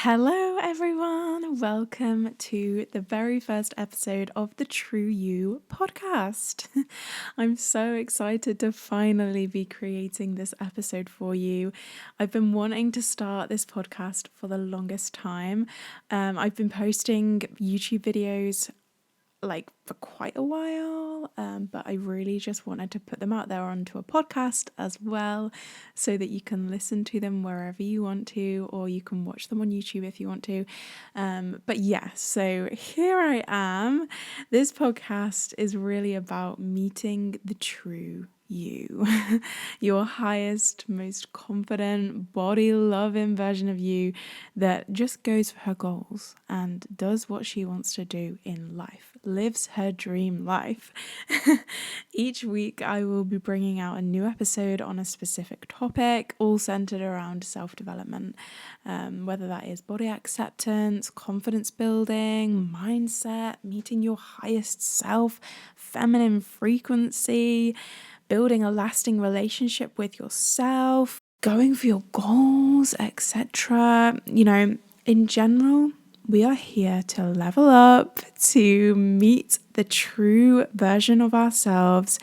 Hello everyone, welcome to the very first episode of the True You podcast. I'm so excited to finally be creating this episode for you. I've been wanting to start this podcast for the longest time. I've been posting YouTube videos for quite a while, but I really just wanted to put them out there onto a podcast as well so that you can listen to them wherever you want to, or you can watch them on YouTube if you want to. But yeah, so here I am. This podcast is really about meeting the true you, your highest, most confident, body loving version of you that just goes for her goals and does what she wants to do in life, lives her dream life. Each week I will be bringing out a new episode on a specific topic, all centered around self-development, whether that is body acceptance, confidence building, mindset, meeting your highest self, feminine frequency, building a lasting relationship with yourself, going for your goals, etc. In general, we are here to level up, to meet the true version of ourselves,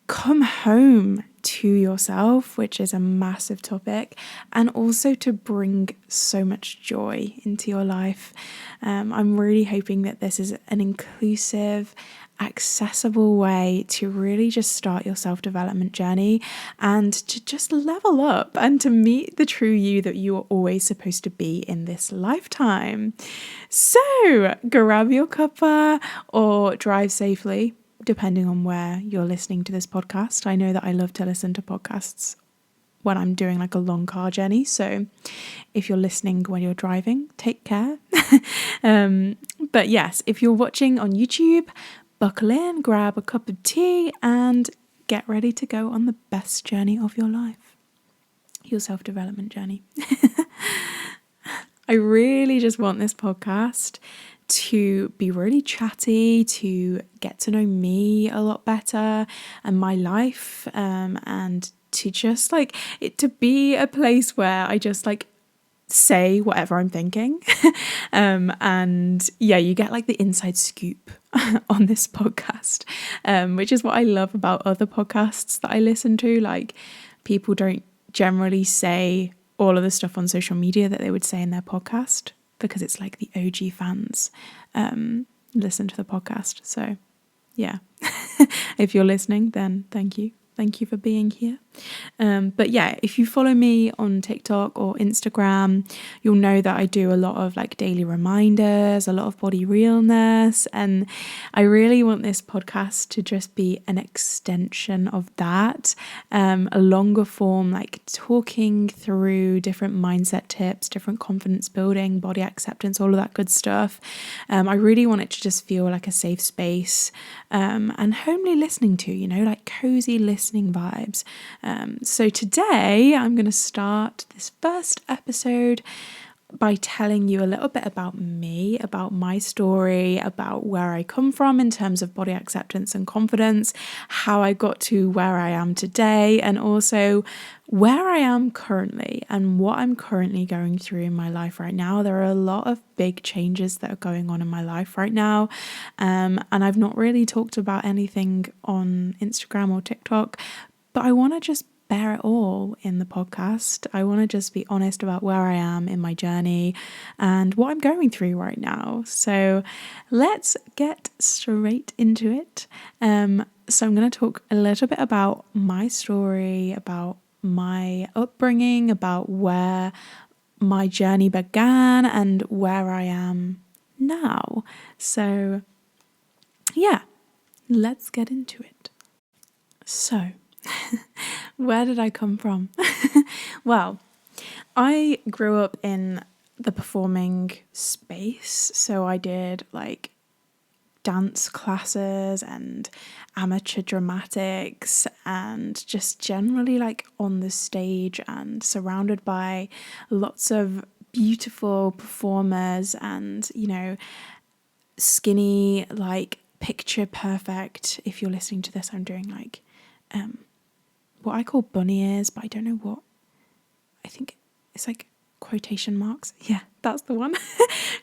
come home to yourself, which is a massive topic, and also to bring so much joy into your life. I'm really hoping that this is an inclusive, accessible way to really just start your self-development journey and to just level up and to meet the true you that you are always supposed to be in this lifetime. So grab your cuppa or drive safely, depending on where you're listening to this podcast. I know that I love to listen to podcasts when I'm doing like a long car journey. So if you're listening when you're driving, take care. But yes, if you're watching on YouTube, buckle in, grab a cup of tea and get ready to go on the best journey of your life, your self-development journey. I really just want this podcast to be really chatty, to get to know me a lot better and my life, and to just it to be a place where I just say whatever I'm thinking. And yeah, you get the inside scoop on this podcast, which is what I love about other podcasts that I listen to. People don't generally say all of the stuff on social media that they would say in their podcast, because it's the OG fans listen to the podcast. So yeah, if you're listening, then thank you. Thank you for being here. But yeah, if you follow me on TikTok or Instagram, you'll know that I do a lot of daily reminders, a lot of body realness. And I really want this podcast to just be an extension of that, a longer form, talking through different mindset tips, different confidence building, body acceptance, all of that good stuff. I really want it to just feel like a safe space, and homely listening to, cozy listening vibes. So today I'm going to start this first episode by telling you a little bit about me, about my story, about where I come from in terms of body acceptance and confidence, how I got to where I am today, and also where I am currently and what I'm currently going through in my life right now. There are a lot of big changes that are going on in my life right now, and I've not really talked about anything on Instagram or TikTok, but I want to just bear it all in the podcast. I want to just be honest about where I am in my journey and what I'm going through right now. So let's get straight into it. So I'm going to talk a little bit about my story, about my upbringing, about where my journey began and where I am now. So yeah, let's get into it. So where did I come from? Well, I grew up in the performing space. So I did dance classes and amateur dramatics and just generally on the stage and surrounded by lots of beautiful performers and, skinny, picture perfect. If you're listening to this, I'm doing what I call bunny ears, but I don't know what. I think it's quotation marks. Yeah, that's the one.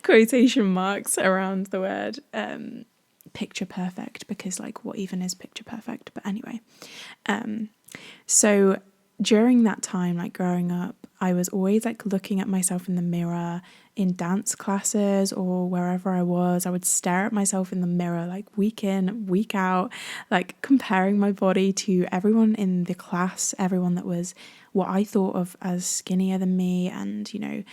Quotation marks around the word picture perfect, because like what even is picture perfect? But anyway, so during that time, like growing up, I was always like looking at myself in the mirror in dance classes or wherever I was. I would stare at myself in the mirror like week in, week out, like comparing my body to everyone in the class, everyone that was what I thought of as skinnier than me, and you know,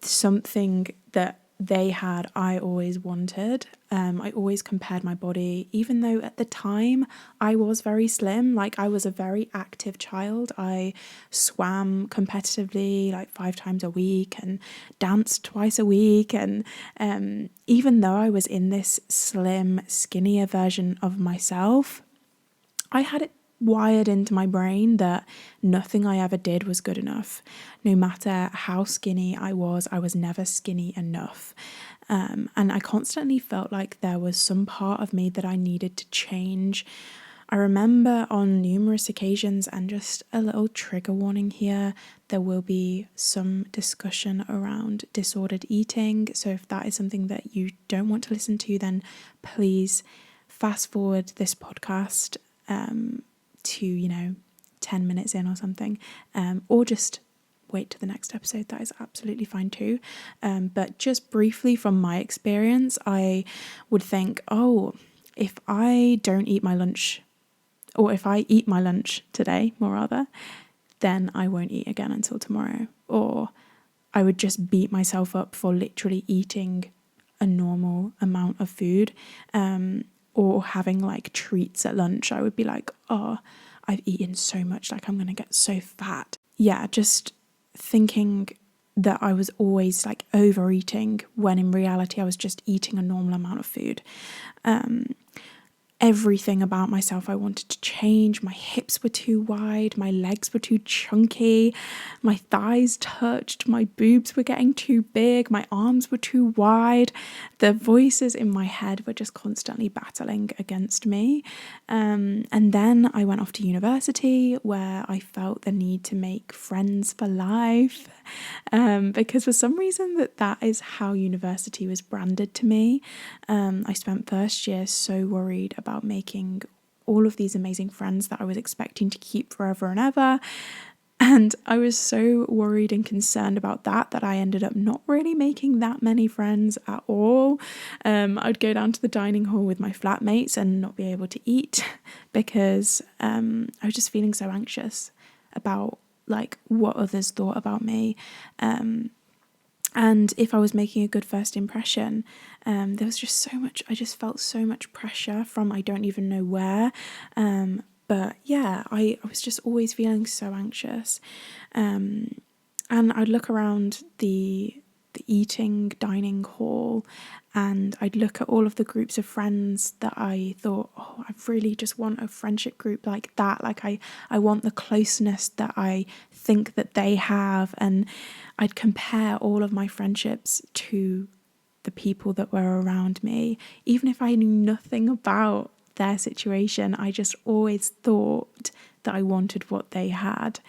something that they had, I always wanted. I always compared my body, even though at the time I was very slim. Like I was a very active child. I swam competitively like 5 times a week and danced twice a week. And even though I was in this slim, skinnier version of myself, I had it wired into my brain that nothing I ever did was good enough. No matter how skinny I was never skinny enough. And I constantly felt like there was some part of me that I needed to change. I remember on numerous occasions, and just a little trigger warning here, there will be some discussion around disordered eating. So if that is something that you don't want to listen to, then please fast forward this podcast to, you know, 10 minutes in or something, or just wait to the next episode. That is absolutely fine too. But just briefly from my experience, I would think, oh, if I don't eat my lunch, or if I eat my lunch today, more rather, then I won't eat again until tomorrow. Or I would just beat myself up for literally eating a normal amount of food, or having like treats at lunch. I would be like, oh, I've eaten so much, like I'm gonna get so fat. Yeah, just thinking that I was always like overeating, when in reality I was just eating a normal amount of food. Everything about myself I wanted to change. My hips were too wide, my legs were too chunky, my thighs touched, my boobs were getting too big, my arms were too wide. The voices in my head were just constantly battling against me. And then I went off to university, where I felt the need to make friends for life, because for some reason that is how university was branded to me. I spent first year so worried about making all of these amazing friends that I was expecting to keep forever and ever. And I was so worried and concerned about that I ended up not really making that many friends at all. I'd go down to the dining hall with my flatmates and not be able to eat because I was just feeling so anxious about like what others thought about me. And if I was making a good first impression, there was just so much, I just felt so much pressure from I don't even know where. But yeah, I was just always feeling so anxious. And I'd look around the eating dining hall, and I'd look at all of the groups of friends that I thought, oh, I really just want a friendship group like that. Like I want the closeness that I think that they have. And I'd compare all of my friendships to the people that were around me. Even if I knew nothing about their situation, I just always thought that I wanted what they had.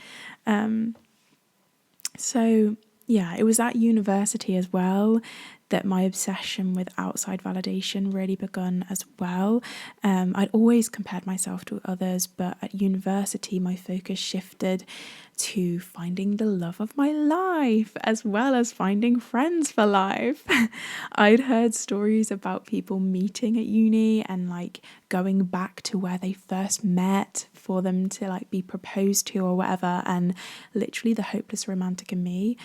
So yeah, it was at university as well that my obsession with outside validation really begun as well. I'd always compared myself to others, but at university my focus shifted to finding the love of my life as well as finding friends for life. I'd heard stories about people meeting at uni and like going back to where they first met for them to like be proposed to or whatever, and literally the hopeless romantic in me,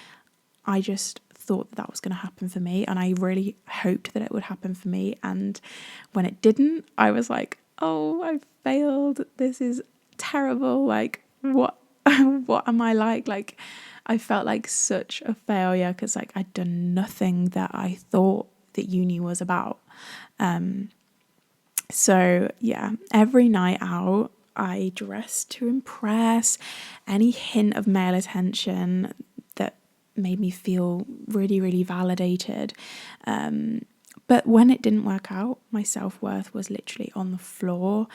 I just thought that was going to happen for me, and I really hoped that it would happen for me. And when it didn't, I was like, oh, I failed. This is terrible. Like, what what am I like? Like, I felt like such a failure because like I'd done nothing that I thought that uni was about. So yeah, every night out I dressed to impress. Any hint of male attention that made me feel really, really validated. But when it didn't work out, my self-worth was literally on the floor.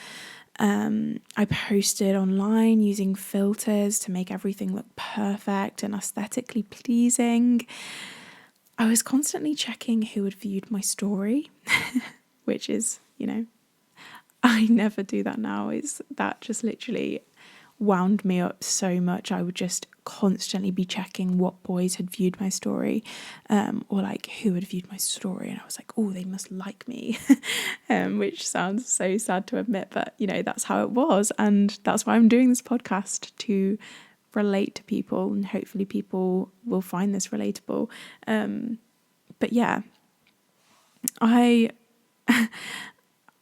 I posted online using filters to make everything look perfect and aesthetically pleasing. I was constantly checking who had viewed my story, which is, I never do that now. That just literally wound me up so much. I would just constantly be checking what boys had viewed my story, or like who had viewed my story, and I was like, oh, they must like me, which sounds so sad to admit, but that's how it was, and that's why I'm doing this podcast, to relate to people, and hopefully people will find this relatable. But yeah, I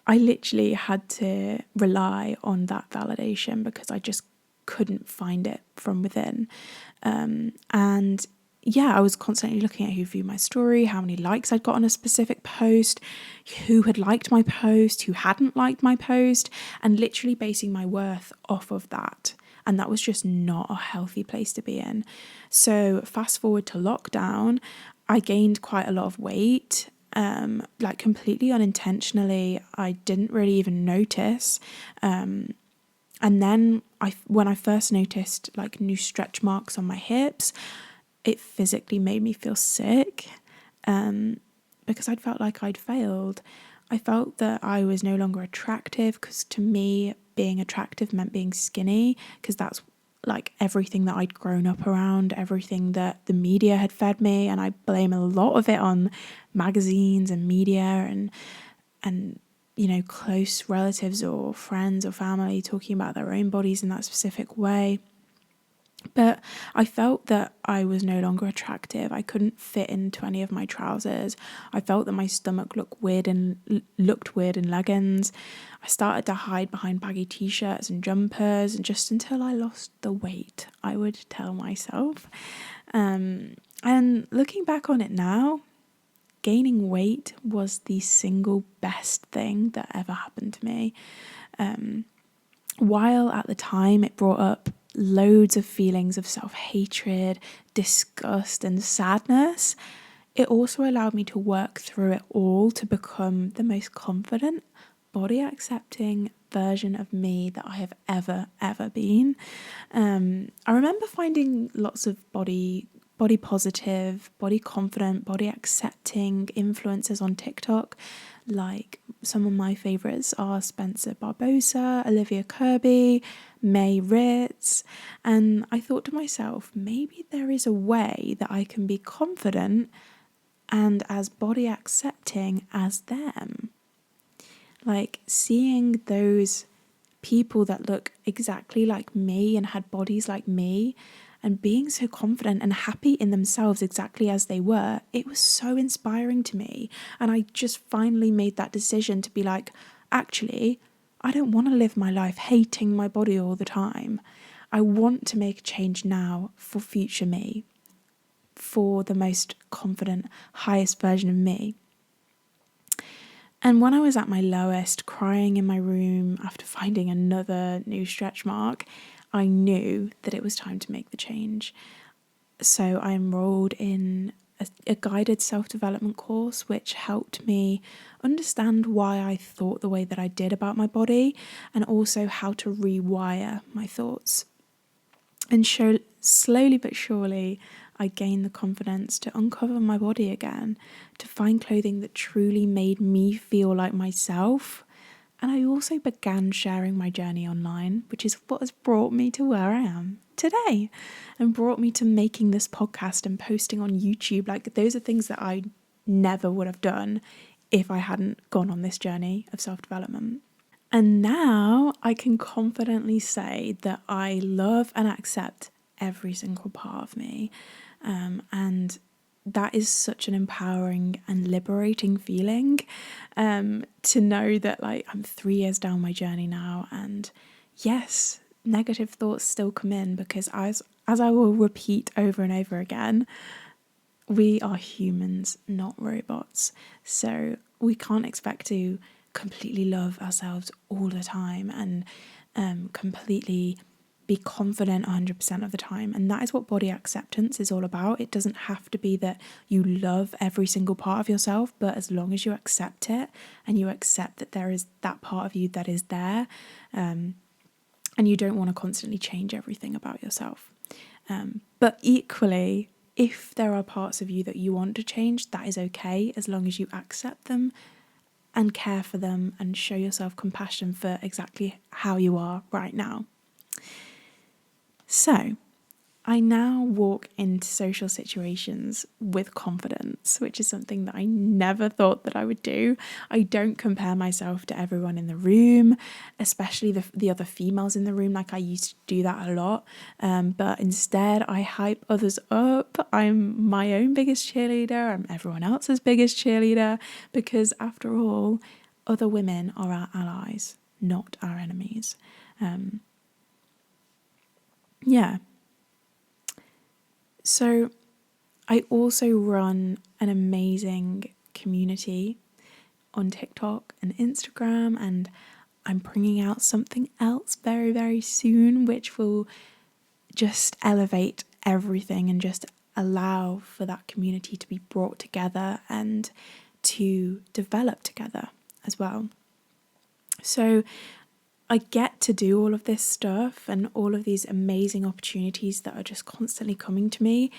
I literally had to rely on that validation because I just couldn't find it from within. And yeah, I was constantly looking at who viewed my story, how many likes I'd got on a specific post, who had liked my post, who hadn't liked my post, and literally basing my worth off of that. And that was just not a healthy place to be in. So fast forward to lockdown, I gained quite a lot of weight. Like completely unintentionally. I didn't really even notice. And then when I first noticed like new stretch marks on my hips, it physically made me feel sick, because I'd felt like I'd failed. I felt that I was no longer attractive, because to me, being attractive meant being skinny, because that's like everything that I'd grown up around, everything that the media had fed me, and I blame a lot of it on magazines and media and close relatives or friends or family talking about their own bodies in that specific way. But I felt that I was no longer attractive. I couldn't fit into any of my trousers. I felt that my stomach looked weird in leggings. I started to hide behind baggy t-shirts and jumpers, and just until I lost the weight, I would tell myself. And looking back on it now, gaining weight was the single best thing that ever happened to me. While at the time it brought up loads of feelings of self-hatred, disgust, and sadness, it also allowed me to work through it all to become the most confident, body-accepting version of me that I have ever been. I remember finding lots of body positive, body confident, body accepting influencers on TikTok. Like some of my favourites are Spencer Barbosa, Olivia Kirby, May Ritz. And I thought to myself, maybe there is a way that I can be confident and as body accepting as them. Like seeing those people that look exactly like me and had bodies like me, and being so confident and happy in themselves exactly as they were, it was so inspiring to me. And I just finally made that decision to be like, actually, I don't want to live my life hating my body all the time. I want to make a change now for future me, for the most confident, highest version of me. And when I was at my lowest, crying in my room after finding another new stretch mark, I knew that it was time to make the change. So I enrolled in a guided self-development course, which helped me understand why I thought the way that I did about my body, and also how to rewire my thoughts. And slowly but surely, I gained the confidence to uncover my body again, to find clothing that truly made me feel like myself. And I also began sharing my journey online, which is what has brought me to where I am today and brought me to making this podcast and posting on YouTube. Like, those are things that I never would have done if I hadn't gone on this journey of self-development. And now I can confidently say that I love and accept every single part of me. And that is such an empowering and liberating feeling, to know that like I'm 3 years down my journey now, and yes, negative thoughts still come in, because as I will repeat over and over again, we are humans, not robots. So we can't expect to completely love ourselves all the time and completely be confident 100% of the time. And that is what body acceptance is all about. It doesn't have to be that you love every single part of yourself, but as long as you accept it and you accept that there is that part of you that is there, and you don't want to constantly change everything about yourself. But equally, if there are parts of you that you want to change, that is okay, as long as you accept them and care for them and show yourself compassion for exactly how you are right now. So, I now walk into social situations with confidence, which is something that I never thought that I would do. I don't compare myself to everyone in the room, especially the other females in the room. Like, I used to do that a lot, but instead I hype others up. I'm my own biggest cheerleader. I'm everyone else's biggest cheerleader, because after all, other women are our allies, not our enemies. Yeah. So I also run an amazing community on TikTok and Instagram, and I'm bringing out something else very, very soon, which will just elevate everything and just allow for that community to be brought together and to develop together as well. So I get to do all of this stuff and all of these amazing opportunities that are just constantly coming to me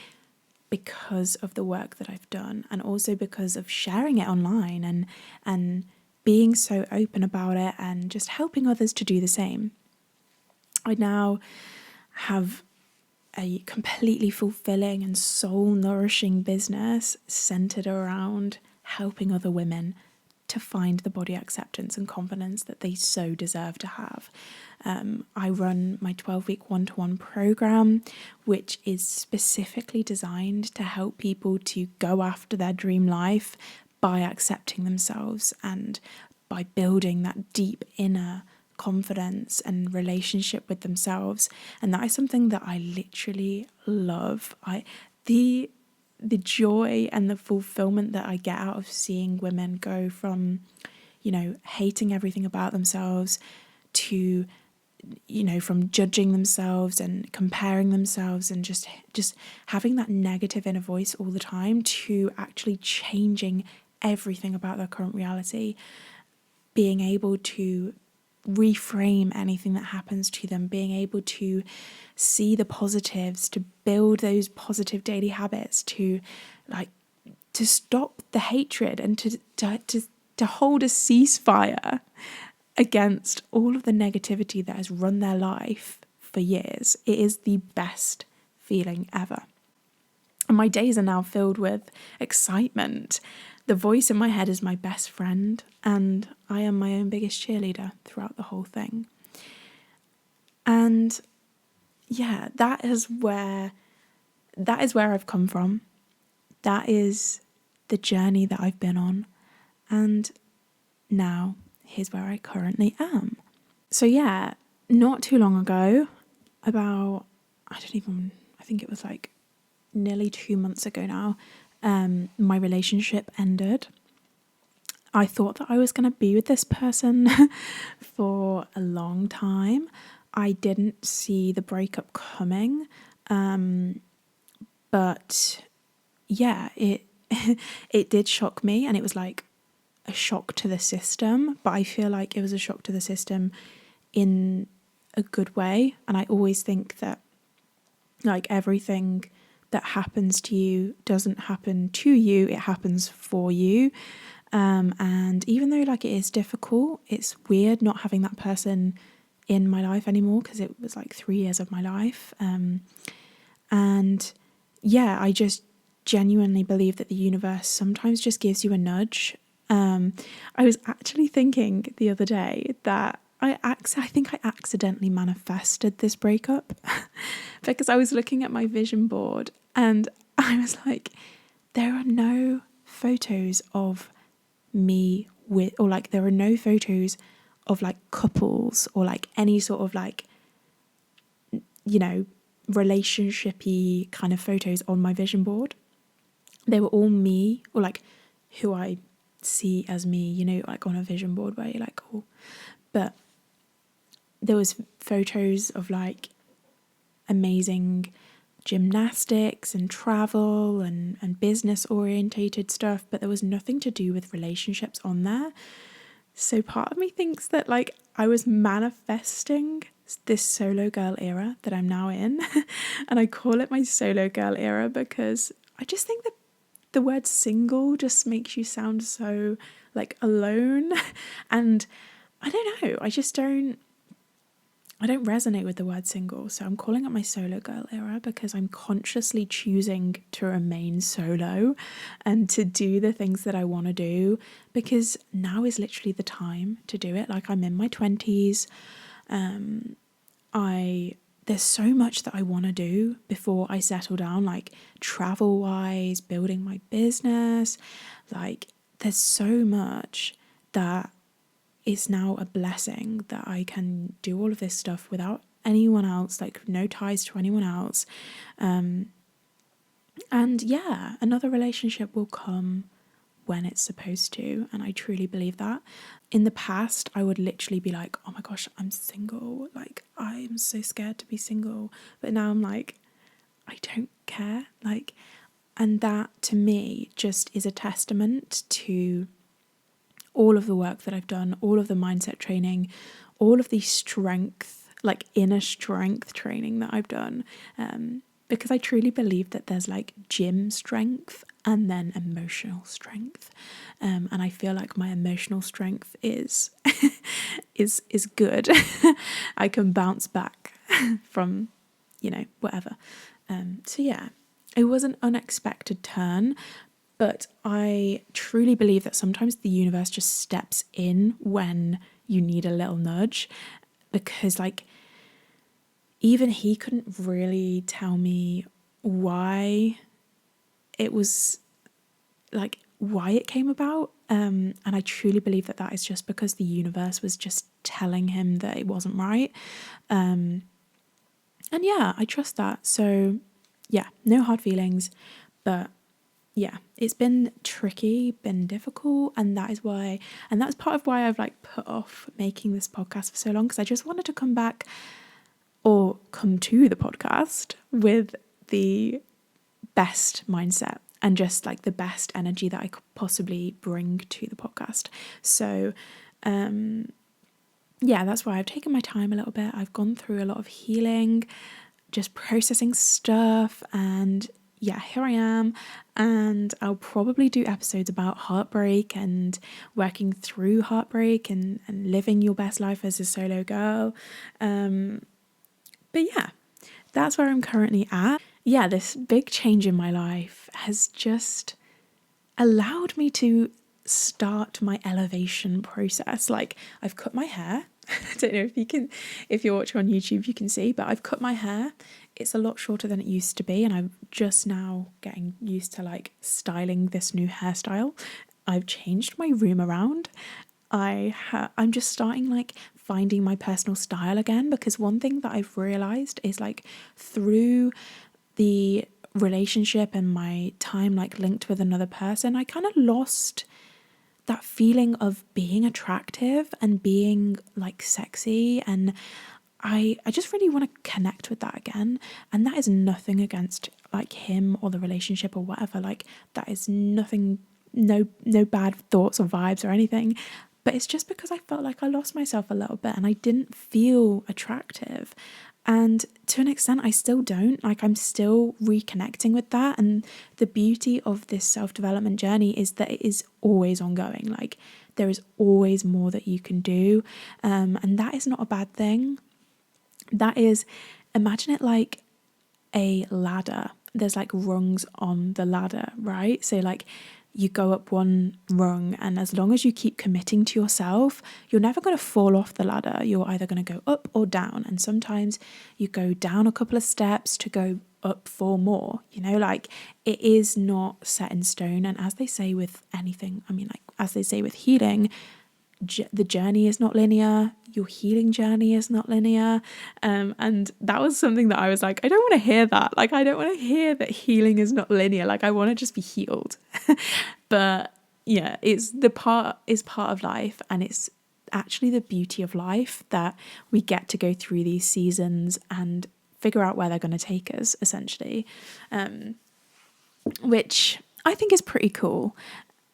because of the work that I've done, and also because of sharing it online and being so open about it and just helping others to do the same. I now have a completely fulfilling and soul nourishing business centered around helping other women to find the body acceptance and confidence that they so deserve to have. I run my 12-week one-to-one program, which is specifically designed to help people to go after their dream life by accepting themselves and by building that deep inner confidence and relationship with themselves. And that is something that I literally love. The joy and the fulfillment that I get out of seeing women go from, hating everything about themselves to, from judging themselves and comparing themselves and just having that negative inner voice all the time, to actually changing everything about their current reality, being able to reframe anything that happens to them, being able to see the positives, to build those positive daily habits, to stop the hatred and to hold a ceasefire against all of the negativity that has run their life for years. It is the best feeling ever. And my days are now filled with excitement. The voice in my head is my best friend, and I am my own biggest cheerleader throughout the whole thing. And yeah, that is where I've come from. That is the journey that I've been on. And now here's where I currently am. So yeah, not too long ago, I think it was like nearly 2 months ago now, my relationship ended. I thought that I was going to be with this person for a long time. I didn't see the breakup coming, but yeah, it it did shock me, and it was like a shock to the system, but I feel like it was a shock to the system in a good way. And I always think that like everything that happens to you doesn't happen to you, it happens for you. And even though like it is difficult, it's weird not having that person in my life anymore, because it was like 3 years of my life. And yeah, I just genuinely believe that the universe sometimes just gives you a nudge. I was actually thinking the other day that I think I accidentally manifested this breakup because I was looking at my vision board and I was like, there are no photos of me with, or like there are no photos of like couples or like any sort of like, relationship-y kind of photos on my vision board. They were all me, or like who I see as me, like on a vision board where you're like, oh, but there was photos of like amazing gymnastics and travel and business orientated stuff, but there was nothing to do with relationships on there. So part of me thinks that like I was manifesting this solo girl era that I'm now in. And I call it my solo girl era because I just think that the word single just makes you sound so like alone. And I don't know, I don't resonate with the word single, so I'm calling it my solo girl era because I'm consciously choosing to remain solo and to do the things that I want to do, because now is literally the time to do it. Like, I'm in my 20s. There's so much that I want to do before I settle down, like travel wise, building my business. Like, there's so much that is now a blessing that I can do all of this stuff without anyone else, like no ties to anyone else. And yeah, another relationship will come when it's supposed to. And I truly believe that. In the past, I would literally be like, oh my gosh, I'm single. Like, I'm so scared to be single. But now I'm like, I don't care. Like, and that to me just is a testament to all of the work that I've done, all of the mindset training, all of the strength, like inner strength training that I've done. Because I truly believe that there's like gym strength and then emotional strength. And I feel like my emotional strength is is good. I can bounce back from, whatever. So yeah, it was an unexpected turn, but I truly believe that sometimes the universe just steps in when you need a little nudge, because like even he couldn't really tell me why it was, like why it came about. And I truly believe that that is just because the universe was just telling him that it wasn't right. And yeah, I trust that. So yeah, no hard feelings, but yeah, it's been tricky, been difficult, and that's part of why I've like put off making this podcast for so long, because I just wanted to come back, or come to the podcast with the best mindset and just like the best energy that I could possibly bring to the podcast. So yeah, that's why I've taken my time a little bit. I've gone through a lot of healing, just processing stuff, and yeah, here I am. And I'll probably do episodes about heartbreak and working through heartbreak and living your best life as a solo girl. But yeah, that's where I'm currently at. Yeah, this big change in my life has just allowed me to start my elevation process. Like, I've cut my hair. I don't know if you're watching on YouTube, you can see, but I've cut my hair. It's a lot shorter than it used to be, and I'm just now getting used to like styling this new hairstyle. I've changed my room around. I'm just starting like finding my personal style again, because one thing that I've realized is like through the relationship and my time like linked with another person, I kind of lost that feeling of being attractive and being like sexy, and I just really want to connect with that again. And that is nothing against like him or the relationship or whatever, like that is nothing, no bad thoughts or vibes or anything, but it's just because I felt like I lost myself a little bit and I didn't feel attractive. And to an extent, I still don't. Like, I'm still reconnecting with that. And the beauty of this self-development journey is that it is always ongoing. Like, there is always more that you can do. And that is not a bad thing. That is, imagine it like a ladder. There's like rungs on the ladder, right? So like you go up one rung, and as long as you keep committing to yourself, you're never going to fall off the ladder. You're either going to go up or down. And sometimes you go down a couple of steps to go up 4 more, like it is not set in stone. And as they say with anything, I mean, like as they say with healing, the journey is not linear. Your healing journey is not linear. And that was something that I was like, I don't want to hear that. Like, I don't want to hear that healing is not linear. Like, I want to just be healed. But yeah, part of life, and it's actually the beauty of life that we get to go through these seasons and figure out where they're going to take us, essentially, which I think is pretty cool.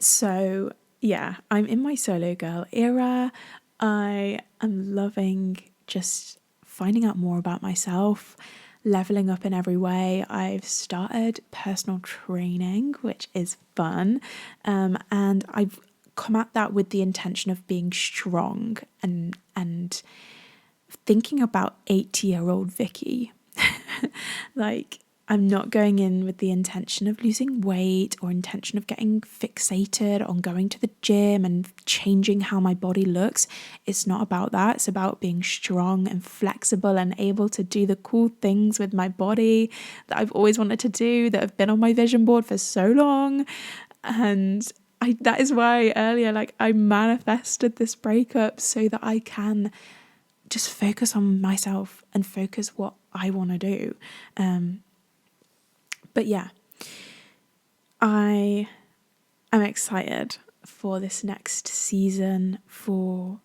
So yeah, I'm in my solo girl era. I am loving just finding out more about myself, leveling up in every way. I've started personal training, which is fun. And I've come at that with the intention of being strong and thinking about 80-year-old Vicki. Like, I'm not going in with the intention of losing weight or intention of getting fixated on going to the gym and changing how my body looks. It's not about that. It's about being strong and flexible and able to do the cool things with my body that I've always wanted to do, that have been on my vision board for so long. And that is why earlier, like, I manifested this breakup so that I can just focus on myself and focus what I want to do. But yeah, I am excited for this next season, for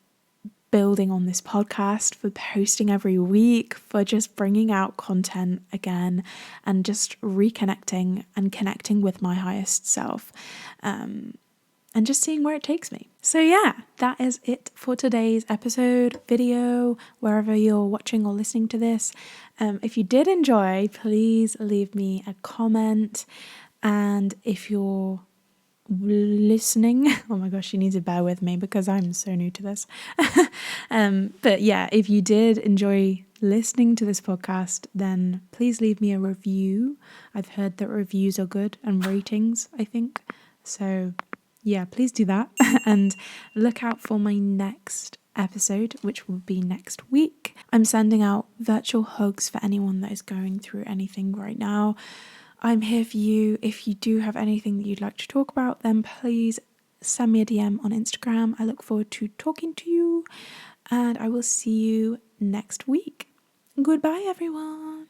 building on this podcast, for posting every week, for just bringing out content again and just reconnecting and connecting with my highest self. And just seeing where it takes me. So yeah, that is it for today's episode, video, wherever you're watching or listening to this. If you did enjoy, please leave me a comment. And if you're listening, oh my gosh, you need to bear with me because I'm so new to this. But yeah, if you did enjoy listening to this podcast, then please leave me a review. I've heard that reviews are good, and ratings, I think. So yeah, please do that. And look out for my next episode, which will be next week. I'm sending out virtual hugs for anyone that is going through anything right now. I'm here for you. If you do have anything that you'd like to talk about, then please send me a DM on Instagram. I look forward to talking to you, and I will see you next week. Goodbye, everyone.